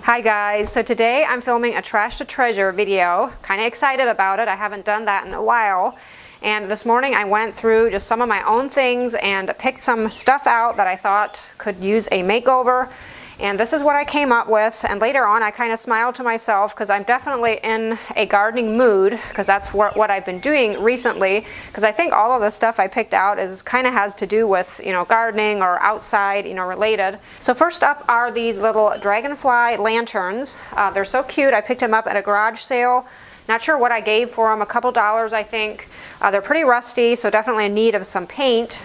Hi guys, so today I'm filming a trash to treasure video. Kind of excited about it. I haven't done that in a while. And this morning I went through just some of my own things and picked some stuff out that I thought could use a makeover. And this is what I came up with. And later on I kind of smiled to myself because I'm definitely in a gardening mood, because that's what I've been doing recently. Because I think all of the stuff I picked out is kind of has to do with, gardening or outside, related. So first up are these little Dragonfly lanterns. They're so cute. I picked them up at a garage sale. Not sure what I gave for them, a couple dollars I think. They're pretty rusty, so definitely in need of some paint.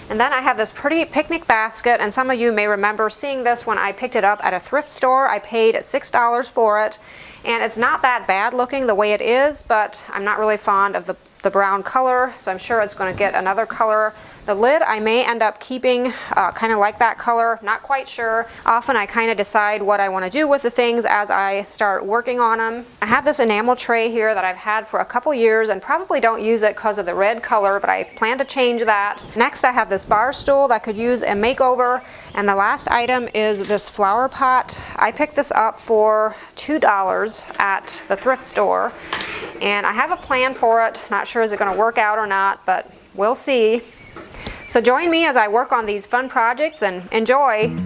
And then I have this pretty picnic basket, and some of you may remember seeing this when I picked it up at a thrift store. I paid $6 for it, and it's not that bad looking the way it is, but I'm not really fond of the brown color, so I'm sure it's going to get another color. The lid I may end up keeping kind of like that color, not quite sure. Often I kind of decide what I want to do with the things as I start working on them. I have this enamel tray here that I've had for a couple years and probably don't use it because of the red color, but I plan to change that. Next I have this bar stool that could use a makeover, and the last item is this flower pot. I picked this up for $2 at the thrift store, and I have a plan for it. Not sure is it going to work out or not, but we'll see. So join me as I work on these fun projects and enjoy.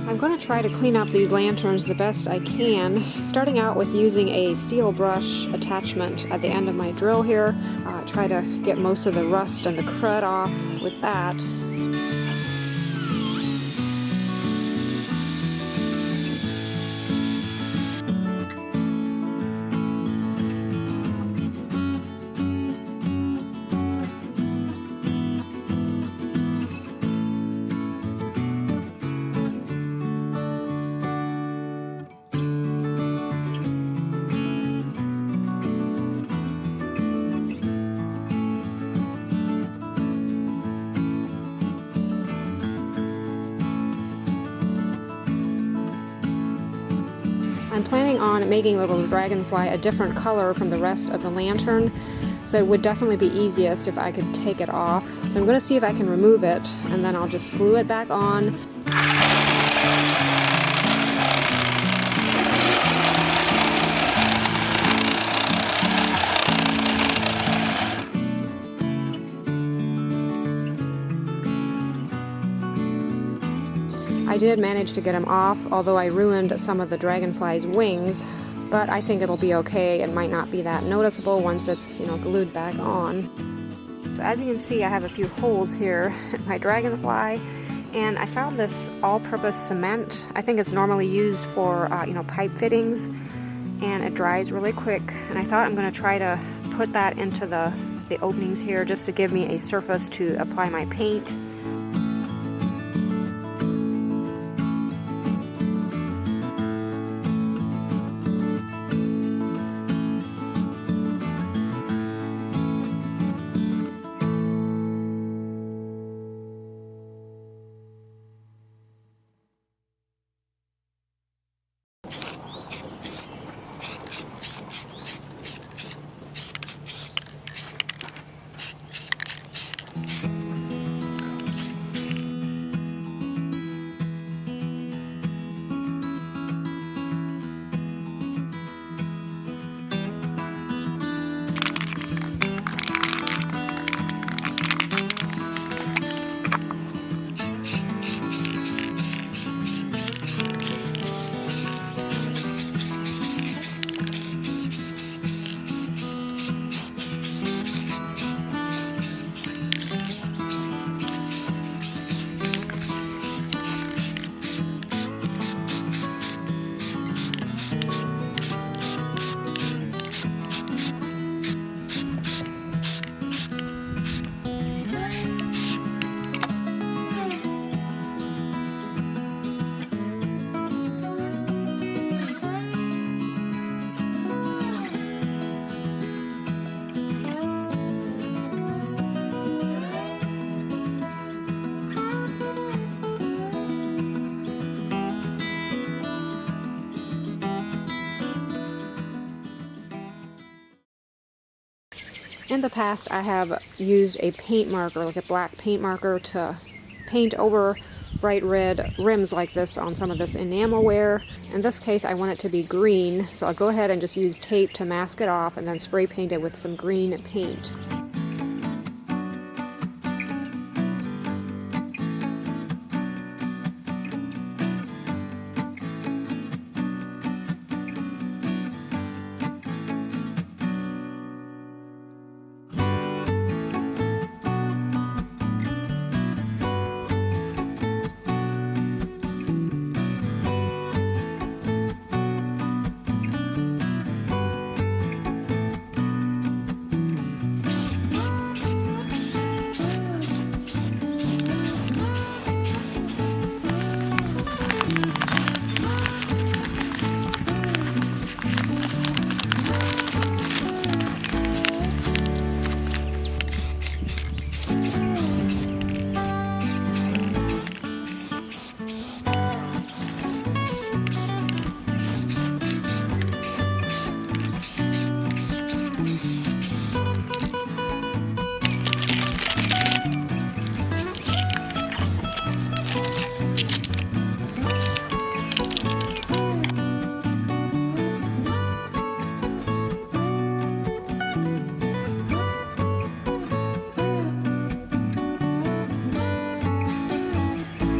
I'm going to try to clean up these lanterns the best I can, starting out with using a steel brush attachment at the end of my drill here. Try to get most of the rust and the crud off with that. I'm planning on making the little dragonfly a different color from the rest of the lantern, so it would definitely be easiest if I could take it off. So I'm going to see if I can remove it, and then I'll just glue it back on. I did manage to get him off, although I ruined some of the dragonfly's wings, but I think it'll be okay. It might not be that noticeable once it's, glued back on. So as you can see, I have a few holes here in my dragonfly, and I found this all-purpose cement. I think it's normally used for, pipe fittings, and it dries really quick. And I thought I'm going to try to put that into the openings here just to give me a surface to apply my paint. In the past, I have used a paint marker, like a black paint marker, to paint over bright red rims like this on some of this enamelware. In this case, I want it to be green, so I'll go ahead and just use tape to mask it off and then spray paint it with some green paint.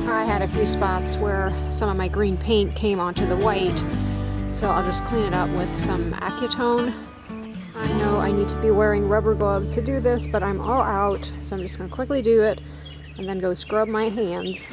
I had a few spots where some of my green paint came onto the white, so I'll just clean it up with some acetone. I know I need to be wearing rubber gloves to do this, but I'm all out, so I'm just going to quickly do it and then go scrub my hands.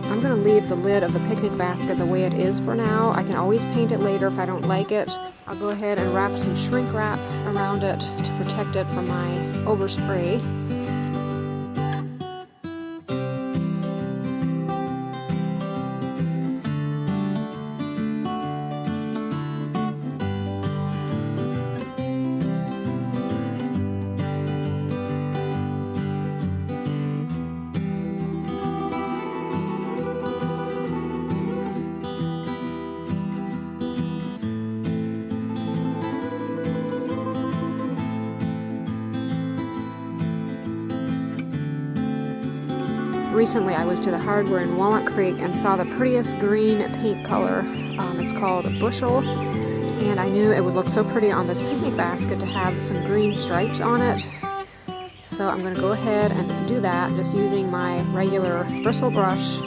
I'm going to leave the lid of the picnic basket the way it is for now. I can always paint it later if I don't like it. I'll go ahead and wrap some shrink wrap around it to protect it from my overspray. Recently I was to the hardware in Walnut Creek and saw the prettiest green paint color. It's called Bushel, and I knew it would look so pretty on this picnic basket to have some green stripes on it. So I'm going to go ahead and do that just using my regular bristle brush.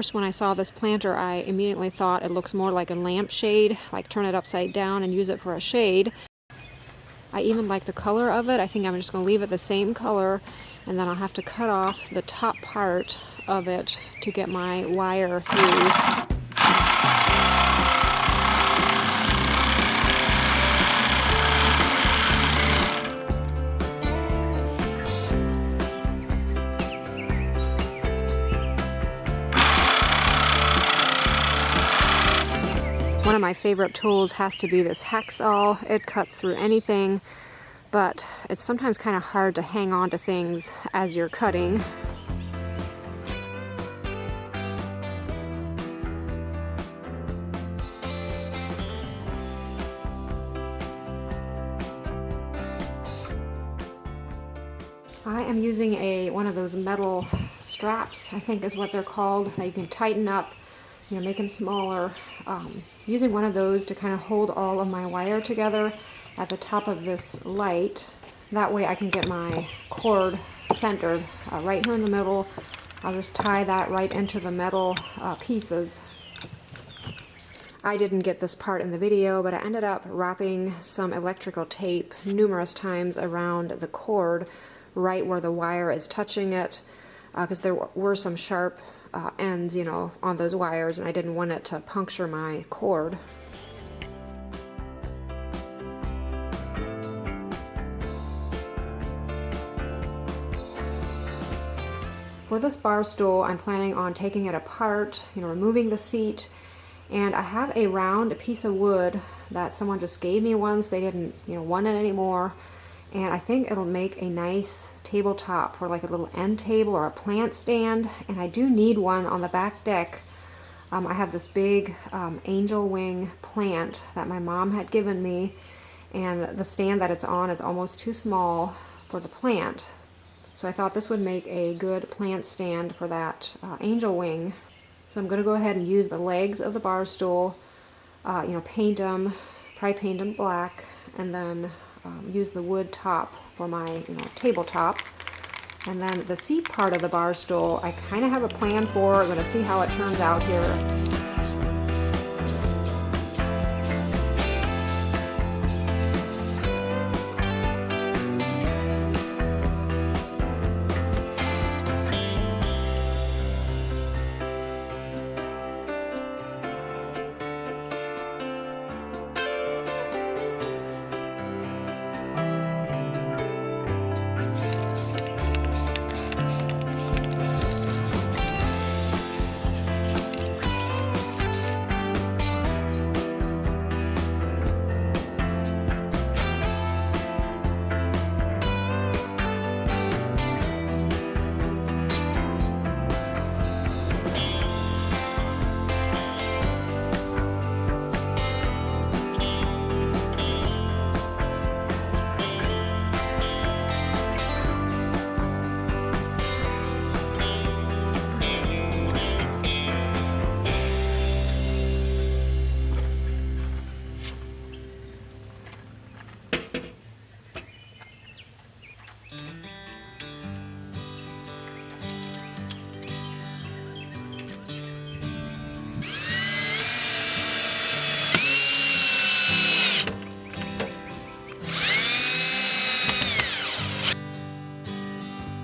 first, when I saw this planter, I immediately thought it looks more like a lampshade, like turn it upside down and use it for a shade. I even like the color of it. I think I'm just going to leave it the same color, and then I'll have to cut off the top part of it to get my wire through. One of my favorite tools has to be this hacksaw. It cuts through anything, but it's sometimes kind of hard to hang on to things as you're cutting. I am using one of those metal straps, I think is what they're called, that you can tighten up, make them smaller. Using one of those to kind of hold all of my wire together at the top of this light. That way I can get my cord centered right here in the middle. I'll just tie that right into the metal pieces. I didn't get this part in the video, but I ended up wrapping some electrical tape numerous times around the cord right where the wire is touching it, because there were some sharp ends, on those wires, and I didn't want it to puncture my cord. For this bar stool, I'm planning on taking it apart, removing the seat, and I have a round piece of wood that someone just gave me once. They didn't, want it anymore. And I think it'll make a nice tabletop for like a little end table or a plant stand. And I do need one on the back deck. I have this big angel wing plant that my mom had given me, and the stand that it's on is almost too small for the plant. So I thought this would make a good plant stand for that angel wing. So I'm going to go ahead and use the legs of the bar stool, paint them, probably paint them black, and then use the wood top for my tabletop. And then the seat part of the bar stool, I kind of have a plan for. I'm going to see how it turns out here.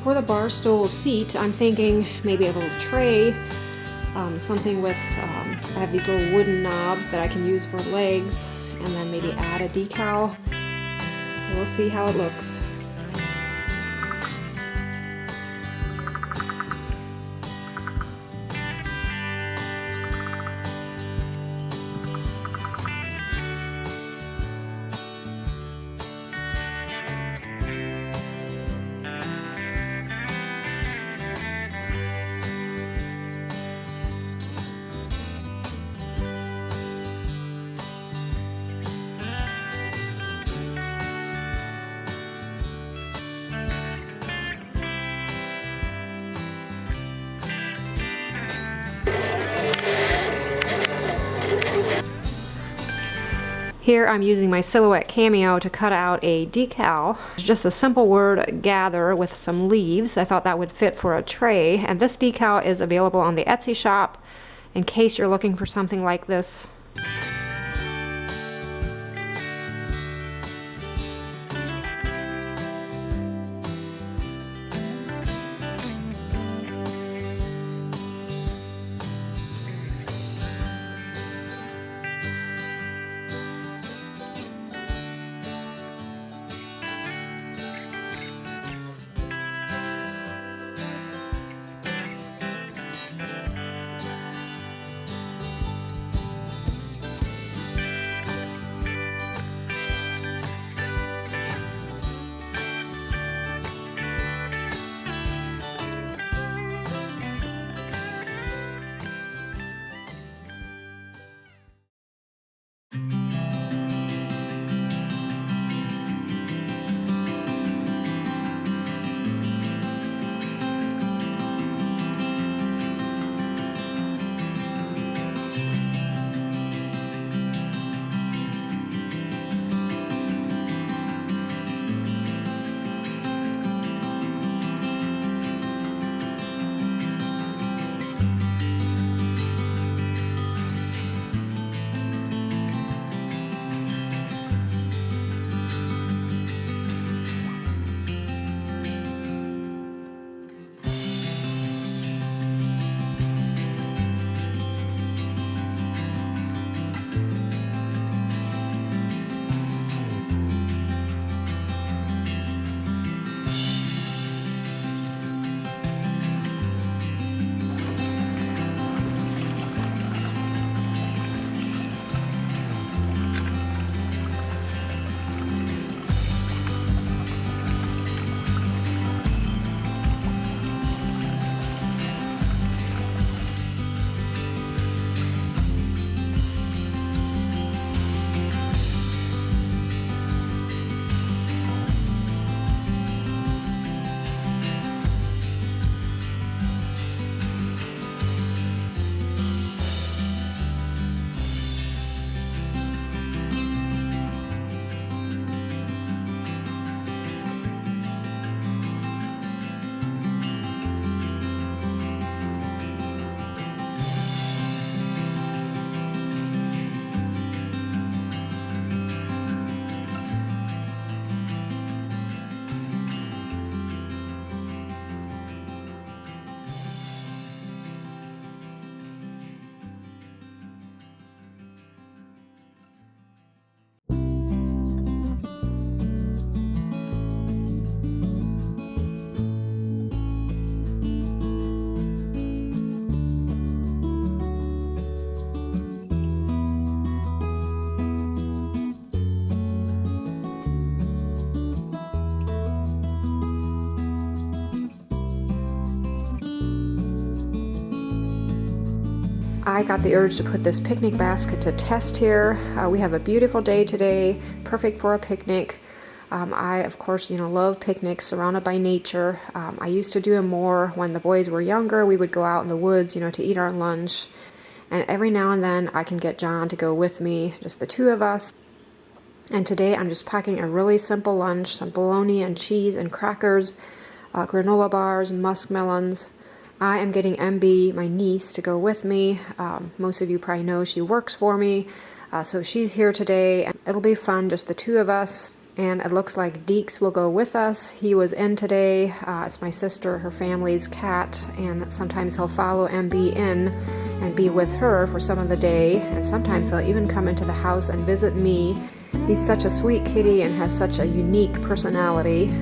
For the bar stool seat, I'm thinking maybe a little tray, something with, I have these little wooden knobs that I can use for legs, and then maybe add a decal. We'll see how it looks. Here I'm using my Silhouette Cameo to cut out a decal. It's just a simple word, gather, with some leaves. I thought that would fit for a tray, and this decal is available on the Etsy shop. in case you're looking for something like this. I got the urge to put this picnic basket to test here. We have a beautiful day today, perfect for a picnic. I, of course, love picnics surrounded by nature. I used to do them more when the boys were younger. We would go out in the woods, to eat our lunch. And every now and then I can get John to go with me, just the two of us. And today I'm just packing a really simple lunch, some bologna and cheese and crackers, granola bars, muskmelons. I am getting MB, my niece, to go with me. Most of you probably know she works for me, so she's here today. And it'll be fun, just the two of us. And it looks like Deeks will go with us. He was in today. It's my sister, her family's cat, and sometimes he'll follow MB in and be with her for some of the day. And sometimes he'll even come into the house and visit me. He's such a sweet kitty and has such a unique personality.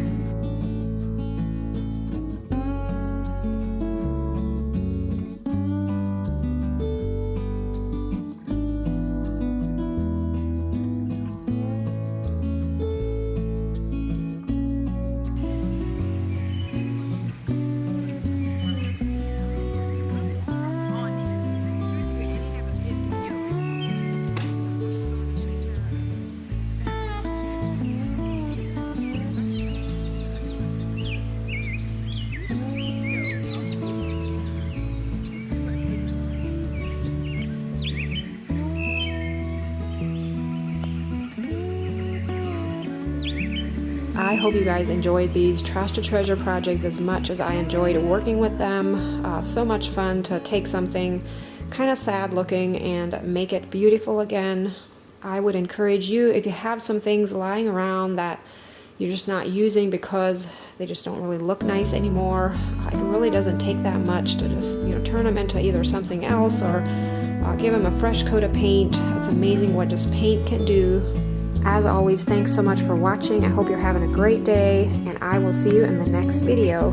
I hope you guys enjoyed these Trash to Treasure projects as much as I enjoyed working with them. So much fun to take something kind of sad looking and make it beautiful again. I would encourage you, if you have some things lying around that you're just not using because they just don't really look nice anymore, it really doesn't take that much to just, you know, turn them into either something else or give them a fresh coat of paint. It's amazing what just paint can do. As always, thanks so much for watching. I hope you're having a great day, and I will see you in the next video.